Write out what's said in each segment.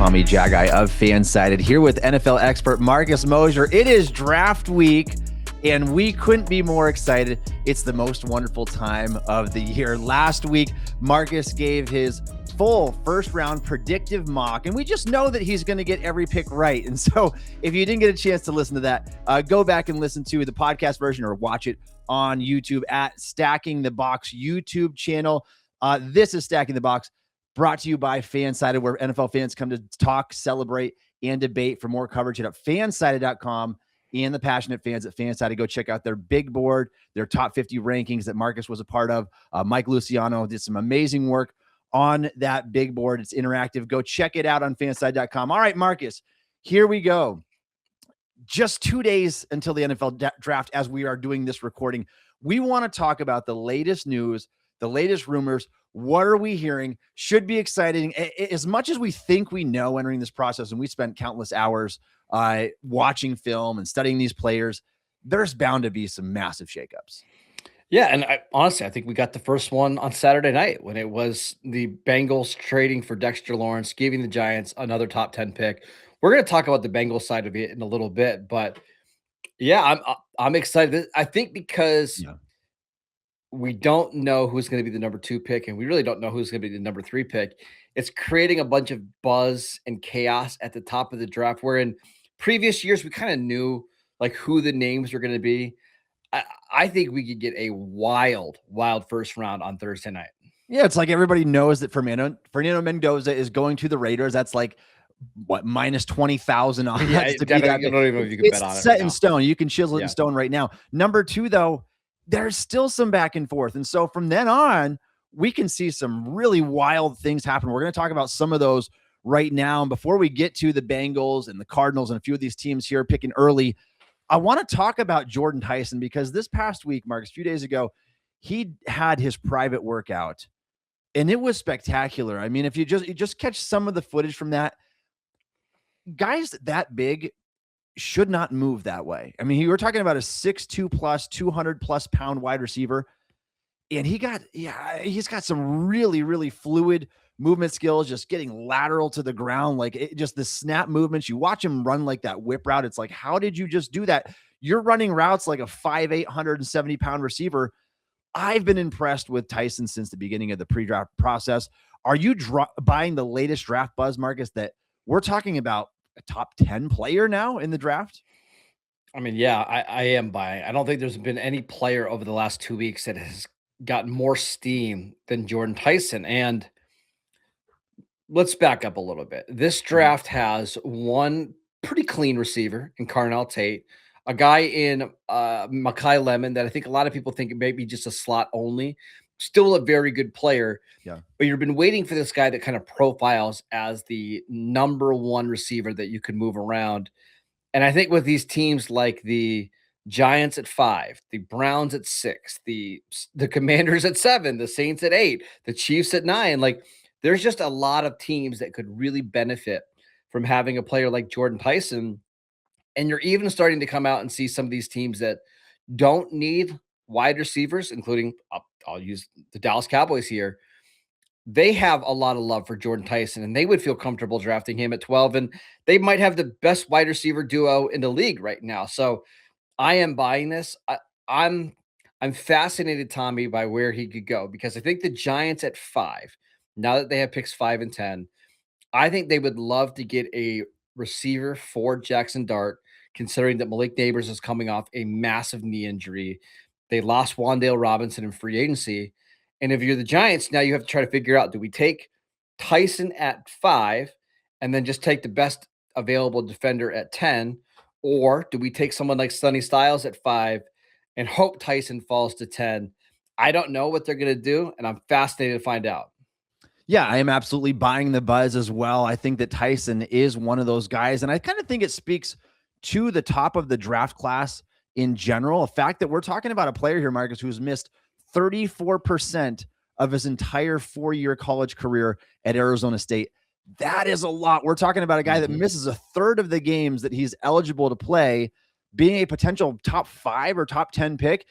call me Jaggi of FanSided, here with NFL expert Marcus Mosher. It is draft week, and we couldn't be more excited. It's the most wonderful time of the year. Last week, Marcus gave his full first-round predictive mock, and we just know that he's going to get every pick right. And so if you didn't get a chance to listen to that, go back and listen to the podcast version or watch it on YouTube at Stacking the Box YouTube channel. This is Stacking the Box, brought to you by FanSided, where NFL fans come to talk, celebrate, and debate. For more coverage, at fansided.com, and the passionate fans at FanSided, go check out their big board, their top 50 rankings that Marcus was a part of. Mike Luciano did some amazing work on that big board. It's interactive. Go check it out on fansided.com. All right, Marcus, here we go. Just 2 days until the NFL draft as we are doing this recording. We want to talk about the latest news, the latest rumors. What are we hearing? Should be exciting. As much as we think we know entering this process, and we spent countless hours watching film and studying these players, there's bound to be some massive shakeups. Yeah, and honestly, I think we got the first one on Saturday night when it was the Bengals trading for Dexter Lawrence, giving the Giants another top 10 pick. We're going to talk about the Bengals side of it in a little bit, but yeah, I'm excited. I think because we don't know who's going to be the number 2 pick, and we really don't know who's going to be the number 3 pick. It's creating a bunch of buzz and chaos at the top of the draft, where in previous years we kind of knew like who the names were going to be. I think we could get a wild first round on Thursday night. Yeah, it's like everybody knows that Fernando Mendoza is going to the Raiders. That's like what, minus 20,000 odds to be that. I don't even know if you can bet on it. It's set in stone. You can chisel it in stone right now. Number 2, though, there's still some back and forth. And so from then on, we can see some really wild things happen. We're going to talk about some of those right now. And before we get to the Bengals and the Cardinals and a few of these teams here picking early, I want to talk about Jordyn Tyson, because this past week, Marcus, a few days ago, he had his private workout, and it was spectacular. I mean, if you just catch some of the footage from that, guys that big should not move that way. I mean, you were talking about a 6'2 plus, 200 plus pound wide receiver, and he's got some really, really fluid movement skills, just getting lateral to the ground, like just the snap movements. You watch him run like that whip route. It's like, how did you just do that? You're running routes like a 5'8", 170-pound receiver. I've been impressed with Tyson since the beginning of the pre-draft process. Are you buying the latest draft buzz, Marcus, that we're talking about a top 10 player now in the draft? I mean, yeah, I am buying. I don't think there's been any player over the last 2 weeks that has gotten more steam than Jordyn Tyson. And let's back up a little bit. This draft has one pretty clean receiver in Carnell Tate, a guy in Malachi Lemon that I think a lot of people think it may be just a slot only, still a very good player. Yeah. But you've been waiting for this guy that kind of profiles as the number 1 receiver that you could move around. And I think with these teams like the Giants at 5, the Browns at 6, the Commanders at 7, the Saints at 8, the Chiefs at 9, like, there's just a lot of teams that could really benefit from having a player like Jordyn Tyson. And you're even starting to come out and see some of these teams that don't need wide receivers, including, I'll use the Dallas Cowboys here. They have a lot of love for Jordyn Tyson, and they would feel comfortable drafting him at 12. And they might have the best wide receiver duo in the league right now. So I am buying this. I'm fascinated, Tommy, by where he could go, because I think the Giants at 5, now that they have picks 5 and 10, I think they would love to get a receiver for Jackson Dart, considering that Malik Neighbors is coming off a massive knee injury. They lost Wan'Dale Robinson in free agency. And if you're the Giants, now you have to try to figure out, do we take Tyson at 5 and then just take the best available defender at 10? Or do we take someone like Sonny Styles at 5 and hope Tyson falls to 10? I don't know what they're going to do, and I'm fascinated to find out. Yeah, I am absolutely buying the buzz as well. I think that Tyson is one of those guys, and I kind of think it speaks to the top of the draft class in general. A fact that we're talking about a player here, Marcus, who's missed 34% of his entire 4-year college career at Arizona State. That is a lot. We're talking about a guy that misses a third of the games that he's eligible to play, being a potential top 5 or top 10 pick.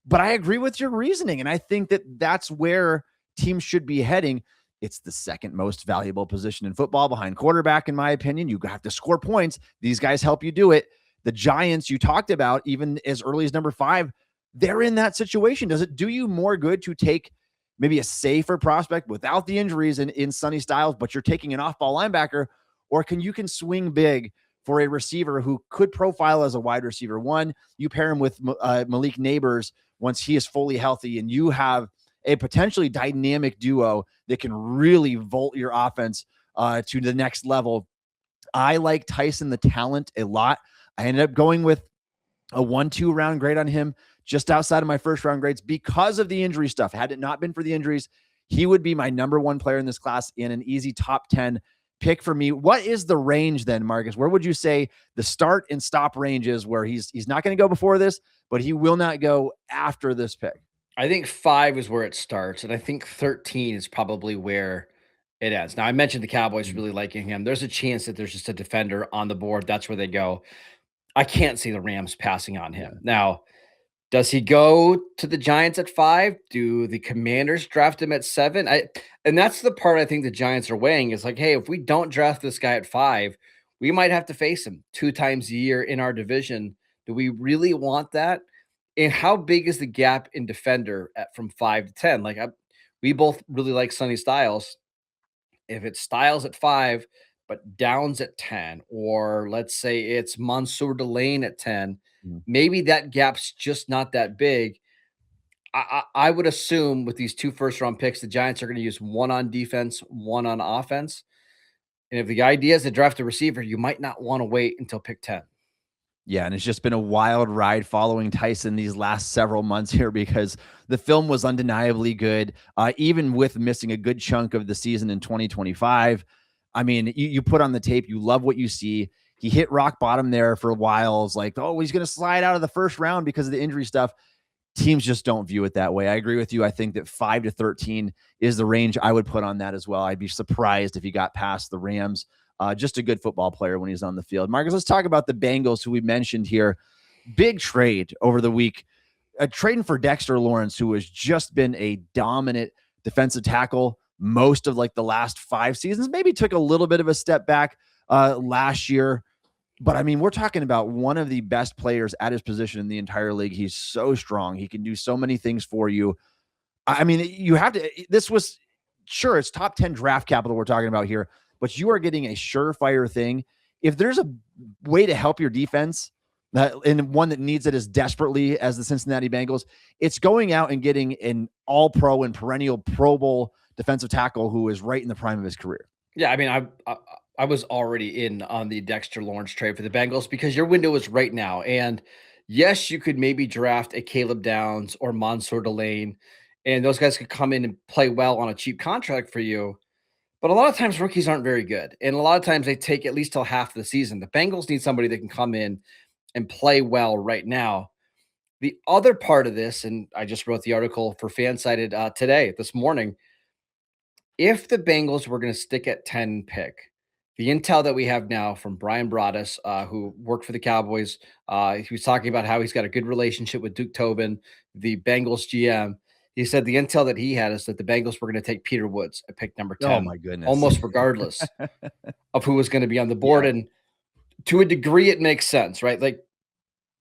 But I agree with your reasoning, and I think that that's where teams should be heading. It's the second most valuable position in football behind quarterback, in my opinion. You have to score points. These guys help you do it. The Giants you talked about, even as early as number 5, they're in that situation. Does it do you more good to take maybe a safer prospect without the injuries in Sonny Styles, but you're taking an off-ball linebacker, or you can swing big for a receiver who could profile as a wide receiver 1? You pair him with Malik Neighbors once he is fully healthy, and you have a potentially dynamic duo that can really vault your offense to the next level. I like Tyson, the talent, a lot. I ended up going with a 1-2 round grade on him, just outside of my first round grades because of the injury stuff. Had it not been for the injuries, he would be my number 1 player in this class in an easy top 10 pick for me. What is the range then, Marcus? Where would you say the start and stop range is where he's not going to go before this, but he will not go after this pick? I think 5 is where it starts, and I think 13 is probably where it ends. Now, I mentioned the Cowboys really liking him. There's a chance that there's just a defender on the board. That's where they go. I can't see the Rams passing on him. Now, does he go to the Giants at 5? Do the Commanders draft him at 7? And that's the part I think the Giants are weighing is like, hey, if we don't draft this guy at 5, we might have to face him 2 times a year in our division. Do we really want that? And how big is the gap in defender from 5 to 10? Like we both really like Sonny Styles. If it's Styles at 5, but Downs at 10, or let's say it's Mansour Delane at 10, maybe that gap's just not that big. I would assume with these 2 first-round picks, the Giants are going to use 1 on defense, 1 on offense. And if the idea is to draft a receiver, you might not want to wait until pick 10. Yeah, and it's just been a wild ride following Tyson these last several months here because the film was undeniably good, even with missing a good chunk of the season in 2025. I mean, you put on the tape, you love what you see. He hit rock bottom there for a while. It's like, oh, he's going to slide out of the first round because of the injury stuff. Teams just don't view it that way. I agree with you. I think that 5 to 13 is the range I would put on that as well. I'd be surprised if he got past the Rams. Just a good football player when he's on the field. Marcus, let's talk about the Bengals, who we mentioned here. Big trade over the week. Trading for Dexter Lawrence, who has just been a dominant defensive tackle most of like the last 5 seasons. Maybe took a little bit of a step back last year. But, I mean, we're talking about one of the best players at his position in the entire league. He's so strong. He can do so many things for you. I mean, you have to – this was – sure, it's top 10 draft capital we're talking about here, but you are getting a surefire thing. If there's a way to help your defense, and one that needs it as desperately as the Cincinnati Bengals, it's going out and getting an all-pro and perennial Pro Bowl defensive tackle who is right in the prime of his career. Yeah, I mean, I was already in on the Dexter Lawrence trade for the Bengals because your window is right now. And yes, you could maybe draft a Caleb Downs or Mansour Delane, and those guys could come in and play well on a cheap contract for you. But a lot of times rookies aren't very good. And a lot of times they take at least till half the season. The Bengals need somebody that can come in and play well right now. The other part of this, and I just wrote the article for FanSided this morning, if the Bengals were going to stick at 10 pick, the intel that we have now from Brian Broaddus, who worked for the Cowboys, he was talking about how he's got a good relationship with Duke Tobin, the Bengals GM. He said the intel that he had is that the Bengals were going to take Peter Woods at pick number 10. Oh, my goodness. Almost regardless of who was going to be on the board. Yeah. And to a degree, it makes sense, right? Like,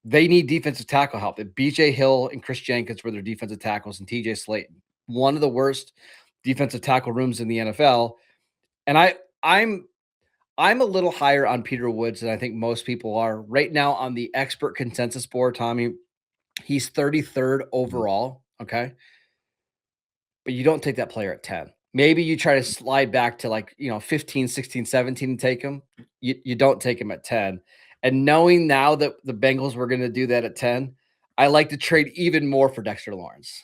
they need defensive tackle help. BJ Hill and Chris Jenkins were their defensive tackles, and TJ Slayton, one of the worst defensive tackle rooms in the NFL. And I'm a little higher on Peter Woods than I think most people are right now on the expert consensus board. Tommy, he's 33rd overall. Okay. But you don't take that player at 10. Maybe you try to slide back to 15, 16, 17 and take him. You don't take him at 10. And knowing now that the Bengals were going to do that at 10, I like to trade even more for Dexter Lawrence.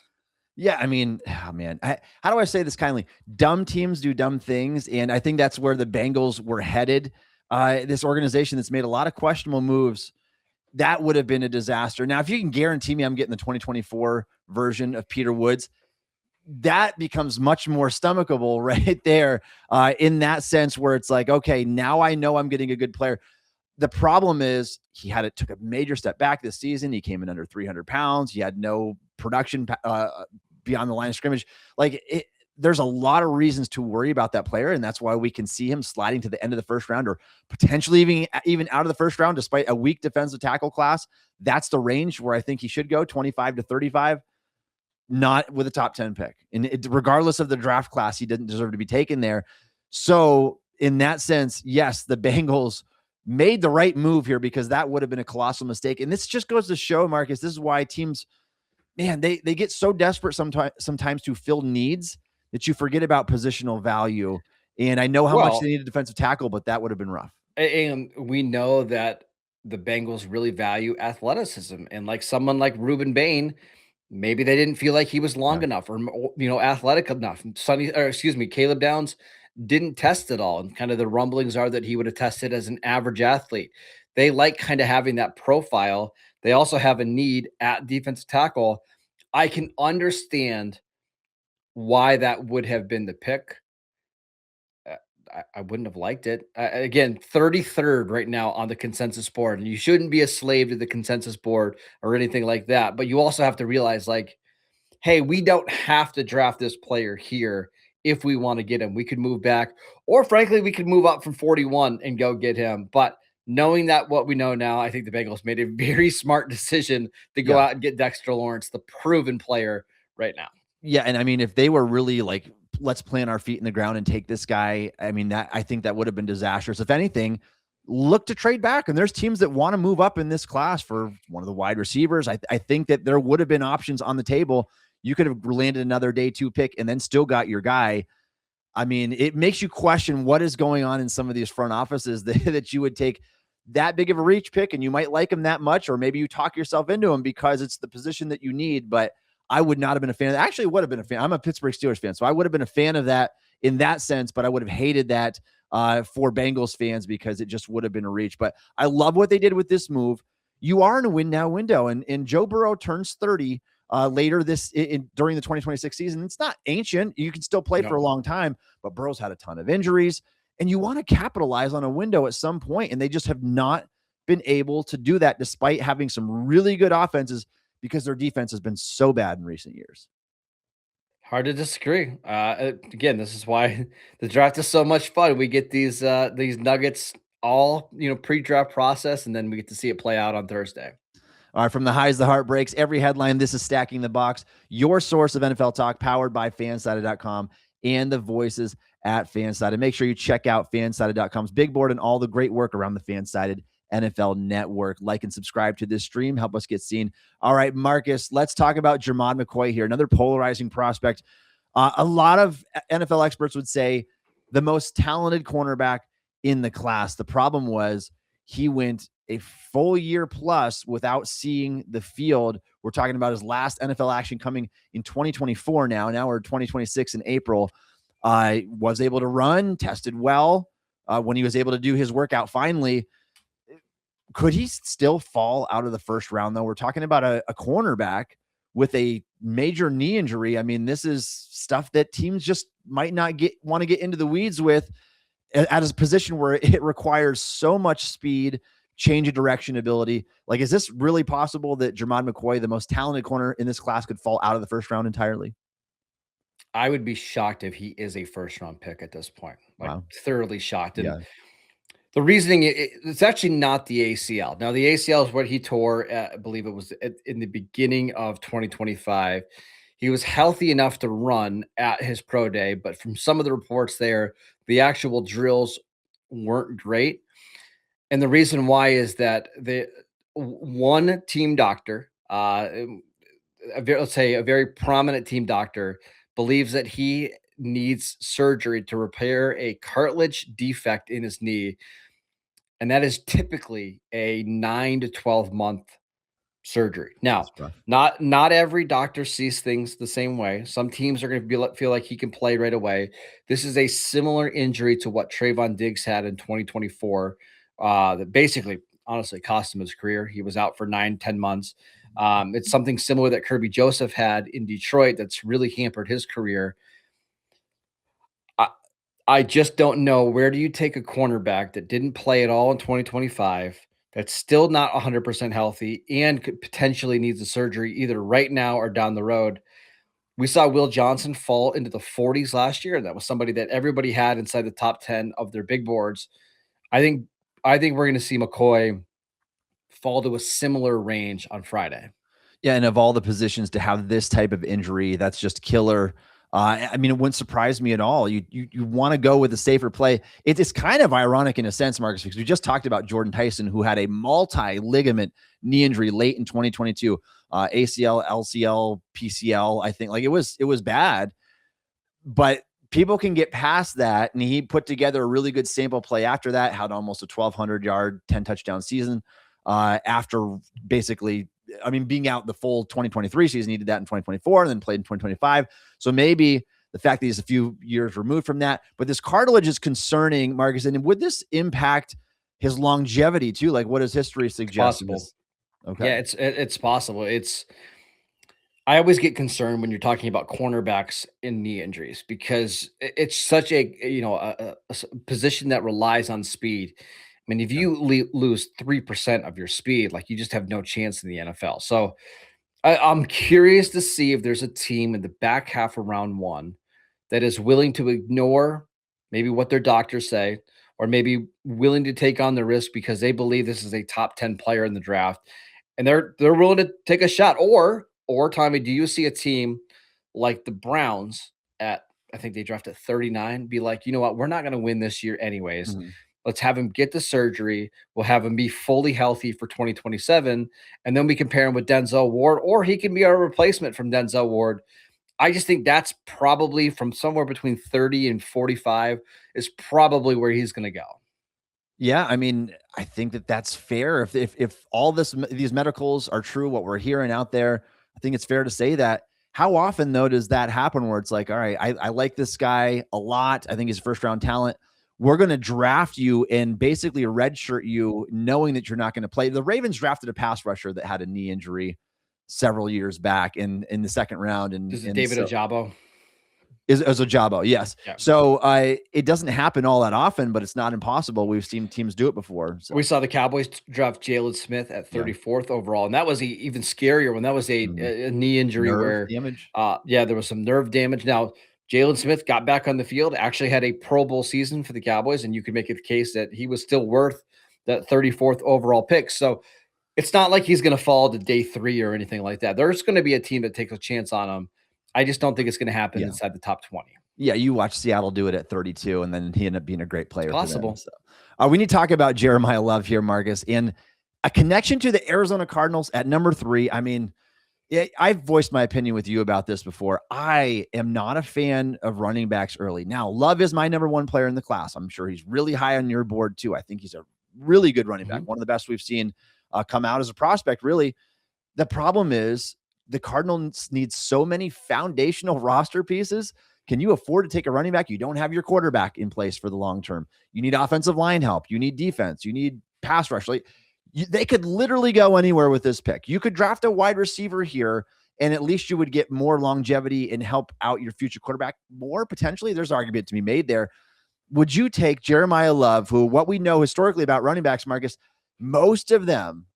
Yeah, I mean, oh man, how do I say this kindly? Dumb teams do dumb things, and I think that's where the Bengals were headed. This organization that's made a lot of questionable moves, that would have been a disaster. Now, if you can guarantee me I'm getting the 2024 version of Peter Woods, that becomes much more stomachable right there in that sense where it's like, okay, now I know I'm getting a good player. The problem is took a major step back this season. He came in under 300 pounds. He had no production beyond the line of scrimmage. there's a lot of reasons to worry about that player, and that's why we can see him sliding to the end of the first round or potentially even out of the first round despite a weak defensive tackle class. That's the range where I think he should go, 25 to 35, not with a top 10 pick. And regardless of the draft class, he didn't deserve to be taken there. So in that sense, yes, the Bengals made the right move here because that would have been a colossal mistake. And this just goes to show, Marcus, this is why teams, man, they get so desperate sometimes to fill needs that you forget about positional value. And I know how much they need a defensive tackle, but that would have been rough. And we know that the Bengals really value athleticism. And like someone like Reuben Bain, maybe they didn't feel like he was long enough or, athletic enough. Caleb Downs didn't test at all. And kind of the rumblings are that he would have tested as an average athlete. They like kind of having that profile. They also have a need at defensive tackle. I can understand why that would have been the pick. I wouldn't have liked it. Again, 33rd right now on the consensus board, and you shouldn't be a slave to the consensus board or anything like that. But you also have to realize, like, hey, we don't have to draft this player here if we want to get him. We could move back, or frankly, we could move up from 41 and go get him. But knowing that what we know now, I think the Bengals made a very smart decision to go out and get Dexter Lawrence, the proven player right now. Yeah, and I mean, if they were really like, let's plant our feet in the ground and take this guy, I mean, I think that would have been disastrous. If anything, look to trade back. And there's teams that want to move up in this class for one of the wide receivers. I think that there would have been options on the table. You could have landed another day 2 pick and then still got your guy. I mean, it makes you question what is going on in some of these front offices that you would take that big of a reach pick and you might like him that much, or maybe you talk yourself into him because it's the position that you need. But I would not have been a fan of that. Actually, would have been a fan. I'm a Pittsburgh Steelers fan, so I would have been a fan of that in that sense, but I would have hated that for Bengals fans because it just would have been a reach. But I love what they did with this move. You are in a win now window, and Joe Burrow turns 30 later during the 2026 season. It's not ancient. You can still play for a long time, but Burrow's had a ton of injuries, and you want to capitalize on a window at some point, and they just have not been able to do that despite having some really good offenses because their defense has been so bad in recent years. Hard to disagree. Again, this is why the draft is so much fun. We get these nuggets all, pre-draft process, and then we get to see it play out on Thursday. All right, from the highs, the heartbreaks, every headline, this is Stacking the Box, your source of NFL talk, powered by FanSided.com and the voices at FanSided. Make sure you check out FanSided.com's big board and all the great work around the FanSided NFL Network. Like and subscribe to this stream. Help us get seen. All right, Marcus, let's talk about Jermod McCoy here, another polarizing prospect. A lot of NFL experts would say the most talented cornerback in the class. The problem was he went a full year plus without seeing the field. We're talking about his last NFL action coming in 2024 now. Now we're 2026 in April. Was able to run, tested well. When he was able to do his workout finally, could he still fall out of the first round, though? We're talking about a cornerback with a major knee injury. I mean, this is stuff that teams just might not want to get into the weeds with at a position where it requires so much speed, change of direction ability. Like, is this really possible that Jermod McCoy, the most talented corner in this class, could fall out of the first round entirely? I would be shocked if he is a first-round pick at this point. Like, thoroughly shocked. And the reasoning, it's actually not the ACL. Now, the ACL is what he tore, I believe it was in the beginning of 2025. He was healthy enough to run at his pro day, but from some of the reports there, the actual drills weren't great. And the reason why is that one team doctor, let's say a very prominent team doctor, believes that he needs surgery to repair a cartilage defect in his knee. And that is typically a 9 to 12 month surgery. Now, not every doctor sees things the same way. Some teams are going to feel like he can play right away. This is a similar injury to what Trayvon Diggs had in 2024. That basically, honestly, cost him his career. He was out for 9-10 months. It's something similar that Kirby Joseph had in Detroit that's really hampered his career. I just don't know, where do you take a cornerback that didn't play at all in 2025, that's still not 100% healthy and could potentially needs a surgery either right now or down the road? We saw Will Johnson fall into the 40s last year, and that was somebody that everybody had inside the top 10 of their big boards. I think we're going to see McCoy fall to a similar range on Friday. Yeah, and of all the positions to have this type of injury, that's just killer. I mean, it wouldn't surprise me at all. You want to go with a safer play. It's kind of ironic in a sense, Marcus, because we just talked about Jordyn Tyson, who had a multi-ligament knee injury late in 2022, ACL, LCL, PCL. I think like it was bad, but people can get past that. And he put together a really good sample play after that, had almost a 1,200 yard, 10 touchdown season after basically, I mean, being out the full 2023 season. He did that in 2024 and then played in 2025. So maybe the fact that he's a few years removed from that, but this cartilage is concerning, Marcus. And would this impact his longevity too? Like, what does history suggest? Possible. Okay. Yeah, it's possible. I always get concerned when you're talking about cornerbacks in knee injuries because it's such a position that relies on speed. I mean, if you lose 3% of your speed, like you just have no chance in the NFL. So I'm curious to see if there's a team in the back half of round one that is willing to ignore maybe what their doctors say, or maybe willing to take on the risk because they believe this is a top 10 player in the draft, and they're willing to take a shot. Or Tommy, do you see a team like the Browns at, I think they drafted 39, be like, you know what, we're not going to win this year anyways. Mm-hmm. Let's have him get the surgery. We'll have him be fully healthy for 2027. And then we compare him with Denzel Ward, or he can be our replacement from Denzel Ward. I just think that's probably from somewhere between 30 and 45 is probably where he's going to go. Yeah, I mean, I think that that's fair. If all these medicals are true, what we're hearing out there, I think it's fair to say that. How often though does that happen where it's like, all right, I like this guy a lot. I think he's first round talent. We're going to draft you and basically redshirt you knowing that you're not going to play. The Ravens drafted a pass rusher that had a knee injury several years back in the second round. And David Ojabo? Is Ojabo, yes. Yeah. So it doesn't happen all that often, but it's not impossible. We've seen teams do it before. So. We saw the Cowboys draft Jalen Smith at 34th overall, and that was even scarier when that was a knee injury nerve damage. There was some nerve damage. Now, Jalen Smith got back on the field, actually had a Pro Bowl season for the Cowboys, and you could make the case that he was still worth that 34th overall pick. So it's not like he's going to fall to day 3 or anything like that. There's going to be a team that takes a chance on him. I just don't think it's going to happen inside the top 20. Yeah, you watch Seattle do it at 32, and then he ended up being a great player. It's possible. For them, so. We need to talk about Jeremiyah Love here, Marcus, and a connection to the Arizona Cardinals at number 3. I mean, I've voiced my opinion with you about this before. I am not a fan of running backs early. Now, Love is my number 1 player in the class. I'm sure he's really high on your board too. I think he's a really good running back, one of the best we've seen come out as a prospect, really. The problem is the Cardinals need so many foundational roster pieces. Can you afford to take a running back? You don't have your quarterback in place for the long term. You need offensive line help. You need defense. You need pass rush. They could literally go anywhere with this pick. You could draft a wide receiver here, and at least you would get more longevity and help out your future quarterback more potentially. There's argument to be made there. Would you take Jeremiyah Love, who what we know historically about running backs, Marcus, most of them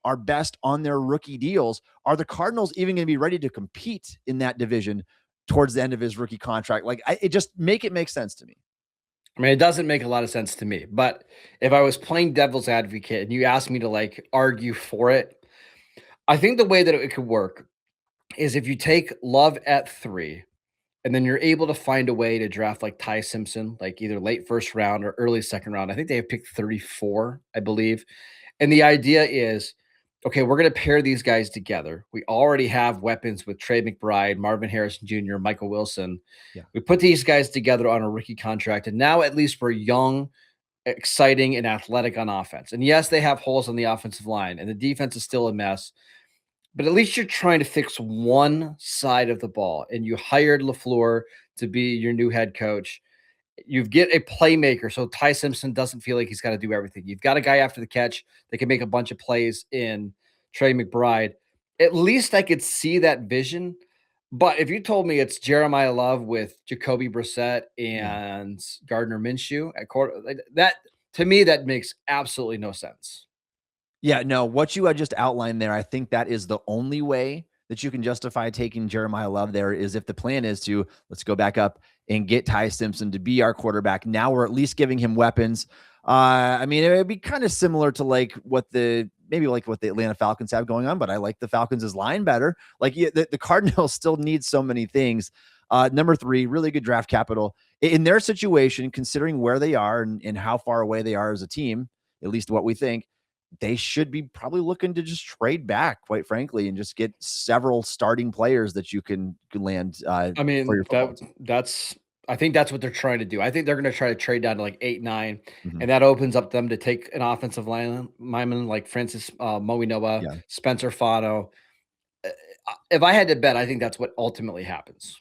are best on their rookie deals. Are the Cardinals even going to be ready to compete in that division towards the end of his rookie contract? It just make sense to me. I mean, it doesn't make a lot of sense to me, but if I was playing devil's advocate and you asked me to argue for it, I think the way that it could work is if you take Love at 3 and then you're able to find a way to draft like Ty Simpson, like either late first round or early second round. I think they have picked 34, I believe. And the idea is, okay, we're going to pair these guys together. We already have weapons with Trey McBride, Marvin Harrison Jr., Michael Wilson. Yeah. We put these guys together on a rookie contract, and now at least we're young, exciting, and athletic on offense. And yes, they have holes on the offensive line, and the defense is still a mess. But at least you're trying to fix one side of the ball, and you hired LaFleur to be your new head coach. You get a playmaker, so Ty Simpson doesn't feel like he's got to do everything. You've got a guy after the catch that can make a bunch of plays in Trey McBride. At least I could see that vision. But if you told me it's Jeremiyah Love with Jacoby Brissett and Gardner Minshew at quarter, that to me, that makes absolutely no sense. Yeah, no, what you had just outlined there, I think that is the only way that you can justify taking Jeremiyah Love there is if the plan is to, let's go back up and get Ty Simpson to be our quarterback. Now we're at least giving him weapons. I mean, it would be kind of similar to like what the Atlanta Falcons have going on, but I like the Falcons' line better. Like the Cardinals still need so many things. Number 3, really good draft capital in their situation, considering where they are and how far away they are as a team, at least what we think. They should be probably looking to just trade back, quite frankly, and just get several starting players that you can land. I mean, for your I think that's what they're trying to do. I think they're going to try to trade down to like 8, 9, Mhm. and that opens up them to take an offensive lineman like Francis Moinoa, Yeah. Spencer Fano. If I had to bet, I think that's what ultimately happens.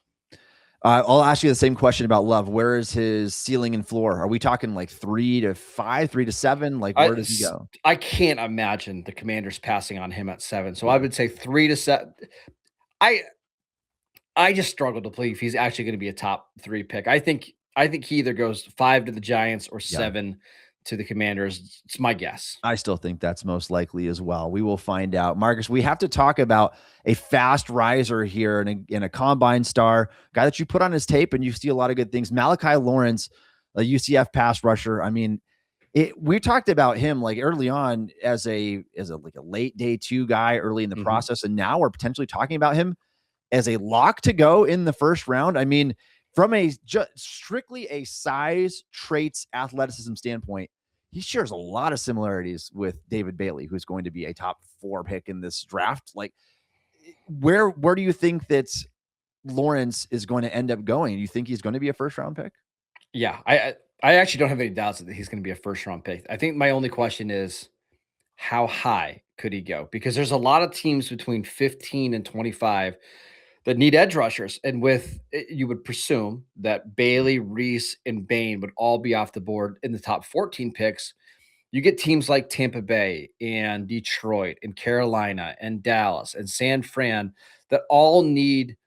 I'll ask you the same question about Love. Where is his ceiling and floor? Are we talking like 3 to 5, 3 to 7? Like, where does he go? I can't imagine the Commanders passing on him at 7. So I would say 3 to 7. I just struggle to believe he's actually going to be a top 3 pick. I think he either goes 5 to the Giants or 7 to the Commanders. It's my guess. I still think that's most likely as well. We will find out. Marcus, we have to talk about a fast riser here and a combine star, guy that you put on his tape and you see a lot of good things. Malachi Lawrence, a UCF pass rusher. I mean, we talked about him like early on as a late day 2 guy early in the process, and now we're potentially talking about him as a lock to go in the first round. I mean, from strictly a size, traits, athleticism standpoint, he shares a lot of similarities with David Bailey, who's going to be a top 4 pick in this draft. Like, where do you think that Lawrence is going to end up going? Do you think he's going to be a first round pick? Yeah, I actually don't have any doubts that he's going to be a first round pick. I think my only question is how high could he go? Because there's a lot of teams between 15 and 25 that need edge rushers. And you would presume that Bailey, Reese, and Bain would all be off the board in the top 14 picks. You get teams like Tampa Bay and Detroit and Carolina and Dallas and San Fran that all need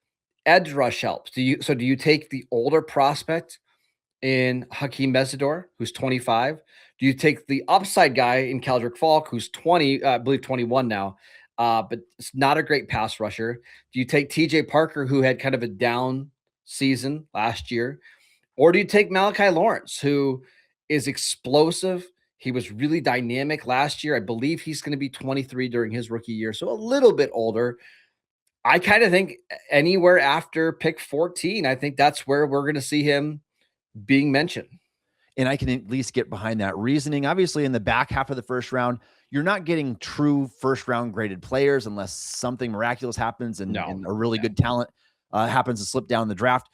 edge rush help. Do you take the older prospect in Hakeem Mesidor, who's 25? Do you take the upside guy in Caldrick Falk, who's 20, I believe 21 now, but it's not a great pass rusher? Do you take TJ Parker, who had kind of a down season last year? Or do you take Malachi Lawrence, who is explosive? He was really dynamic last year. I believe he's going to be 23 during his rookie year, so a little bit older. I kind of think anywhere after pick 14, I think that's where we're going to see him being mentioned. And I can at least get behind that reasoning. Obviously, in the back half of the first round, you're not getting true first round graded players unless something miraculous happens and a really good talent happens to slip down the draft.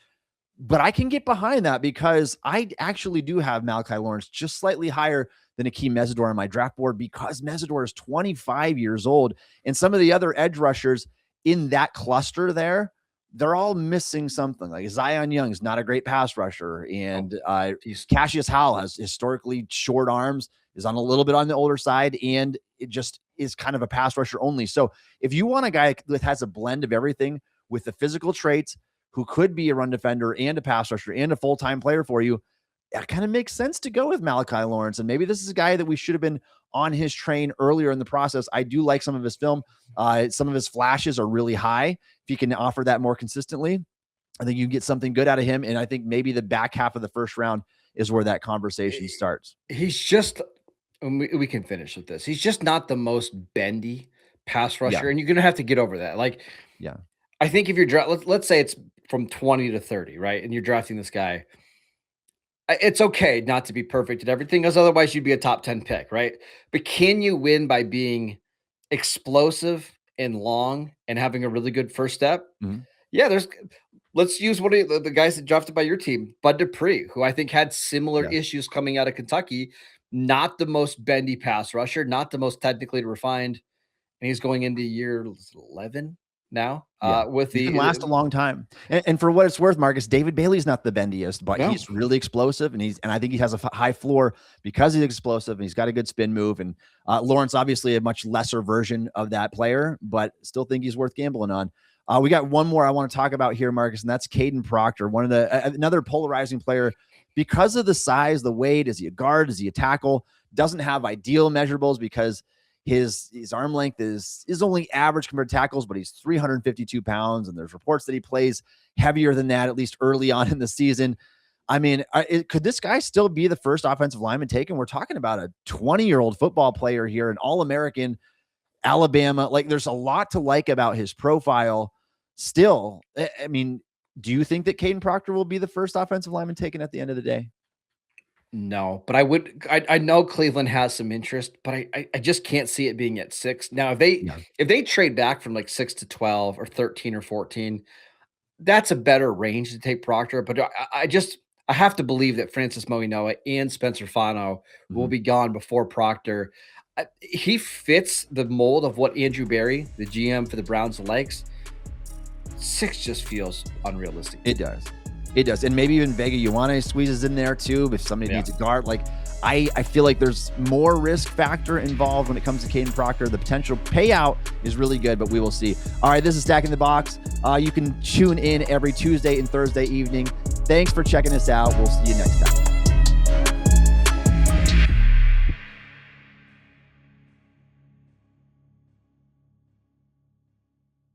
But I can get behind that because I actually do have Malachi Lawrence just slightly higher than Hakeem Mesidor on my draft board because Mesidor is 25 years old. And some of the other edge rushers in that cluster there, they're all missing something. Like Zion Young is not a great pass rusher. And Cassius Howell has historically short arms, is on a little bit on the older side, and it just is kind of a pass rusher only. So if you want a guy that has a blend of everything with the physical traits, who could be a run defender and a pass rusher and a full-time player for you, it kind of makes sense to go with Malachi Lawrence. And maybe this is a guy that we should have been on his train earlier in the process. I do like some of his film. Some of his flashes are really high. If he can offer that more consistently, I think you get something good out of him. And I think maybe the back half of the first round is where that conversation starts. He's just, we can finish with this. He's just not the most bendy pass rusher. And you're going to have to get over that. Like, I think if you're let's say it's from 20 to 30, right? And you're drafting this guy, it's okay not to be perfect at everything, because otherwise you'd be a top 10 pick, right? But can you win by being explosive and long and having a really good first step? Yeah, let's use one of the guys that drafted by your team, Bud Dupree, who I think had similar issues coming out of Kentucky. Not the most bendy pass rusher, not the most technically refined, and he's going into year 11 now. He can last a long time. And for what it's worth, Marcus, David Bailey's not the bendiest, but he's really explosive, and I think he has a high floor because he's explosive and he's got a good spin move. And Lawrence, obviously a much lesser version of that player, but still think he's worth gambling on. We got one more I want to talk about here, Marcus, and that's Kadyn Proctor, another polarizing player because of the size, the weight. Is he a guard? Is he a tackle? Doesn't have ideal measurables because His arm length is only average compared to tackles, but he's 352 pounds. And there's reports that he plays heavier than that, at least early on in the season. I mean, could this guy still be the first offensive lineman taken? We're talking about a 20-year-old football player here, an All-American, Alabama. Like, there's a lot to like about his profile still. I mean, do you think that Kadyn Proctor will be the first offensive lineman taken at the end of the day? No, but I know Cleveland has some interest, but I just can't see it being at 6. Now, if they trade back from like 6 to 12 or 13 or 14, that's a better range to take Proctor. But I have to believe that Francis Moinoa and Spencer Fano will be gone before Proctor. He fits the mold of what Andrew Berry, the GM for the Browns, likes. 6 just feels unrealistic. It does. It does. And maybe even Vega Ioane squeezes in there too if somebody needs a guard. Like, I feel like there's more risk factor involved when it comes to Kadyn Proctor. The potential payout is really good, but we will see. All right, this is Stacking the Box. You can tune in every Tuesday and Thursday evening. Thanks for checking us out. We'll see you next time.